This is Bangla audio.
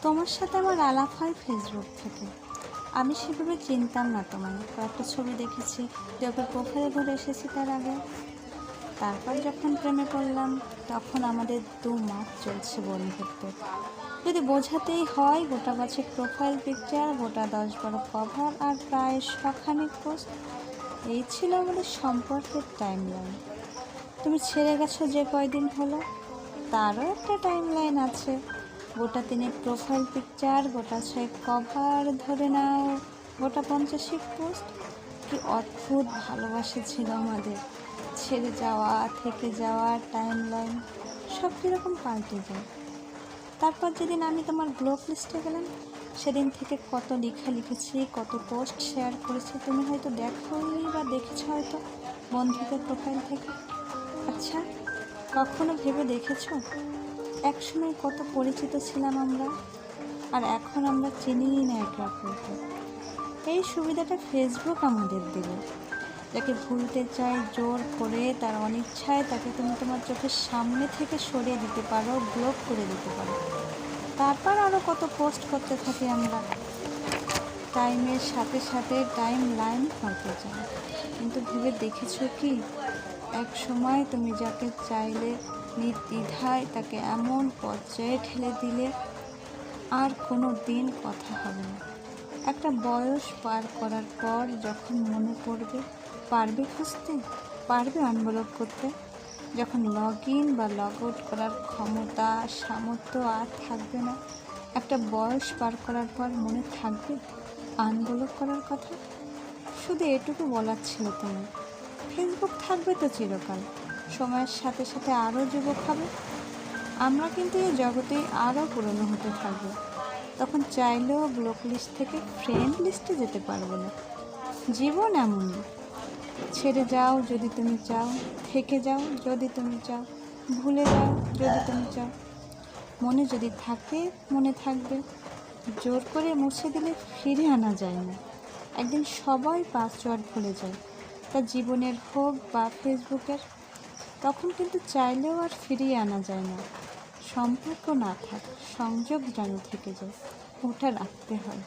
তোমার সাথে আমার আলাপ হয় ফেসবুক থেকে। আমি সেভাবে চিনতাম না তোমায়। কয়েকটা ছবি দেখেছি, যখন প্রোফাইল ঘুরে এসেছি তার আগে। তারপর যখন প্রেমে পড়লাম, তখন আমাদের 2 মাস চলছে বন্ধুত্ব। যদি বোঝাতেই হয়, গোটা বাছক প্রোফাইল পিকচার, গোটা 10-12 কভার আর প্রায় শখানেক পোস্ট, এই ছিল আমাদের সম্পর্কের টাইমলাইন। তুমি ছেড়ে গেছো যে কয়দিন হলো, তারও একটা টাইমলাইন আছে। গোটা 3 প্রোফাইল পিকচার, গোটা 6 কভার, ধরে নাও গোটা 50 পোস্ট। কি অদ্ভুত ভালোবাসা ছিল আমাদের। ছেড়ে যাওয়া, থেকে যাওয়া, টাইমলাইন সব কীরকম পাল্টে যায়। তারপর যেদিন আমি তোমার ব্লক লিস্টে গেলাম, সেদিন থেকে কত লেখা লিখেছি, কত পোস্ট শেয়ার করেছি, তুমি হয়তো দেখোনি বা দেখেছো হয়তো বন্ধুদের প্রোফাইল থেকে। আচ্ছা, কখনো ভেবে দেখেছো একসময় কত পরিচিত ছিলাম আমরা, আর এখন আমরা চিনিই না একে অপরকে। এই সুবিধাটা ফেসবুক আমাদের দিল। যাকে ভুলতে চাই জোর করে, তার অনিচ্ছায় তাকে তুমি তোমার চোখের সামনে থেকে সরিয়ে দিতে পারো, ব্লক করে দিতে পারো। তারপর আরও কত পোস্ট করতে থাকি আমরা। টাইমের সাথে সাথে টাইম লাইন পাল্টে যায়। কিন্তু ভেবে দেখেছো কি, এক সময় তুমি যাকে চাইলে নির্দ্বিধায় তাকে এমন পর্যায়ে ঠেলে দিলে আর কোনো দিন কথা হবে না। একটা বয়স পার করার পর যখন মনে পড়বে, পারবে খুঁজতে, পারবে আনব্লক করতে, যখন লগ ইন বা লগ আউট করার ক্ষমতা সামর্থ্য আর থাকবে না, একটা বয়স পার করার পর মনে থাকবে আনব্লক করার কথা? শুধু এটুকু বলার ছিল তোমার, ফেসবুক থাকবে তো চিরকাল, সময়ের সাথে সাথে আরও যুবক হবে। আমরা কিন্তু এই জগতে আরও পুরনো হতে থাকবো। তখন চাইলেও ব্লক লিস্ট থেকে ফ্রেন্ড লিস্টে যেতে পারবো না। জীবন এমনই। ছেড়ে যাও যদি তুমি চাও, থেকে যাও যদি তুমি চাও, ভুলে যাও যদি তুমি চাও। মনে যদি থাকে মনে থাকবে, জোর করে মুছে দিলে ফিরে আনা যায় না। একদিন সবাই পাসওয়ার্ড ভুলে যায়, তা জীবনের হোক বা ফেসবুকের। তখন কিন্তু চাইলেও আর ফিরিয়ে আনা যায় না। সম্পর্ক না থাক, সংযোগ যেন থেকে যায়, ওটা রাখতে হয়।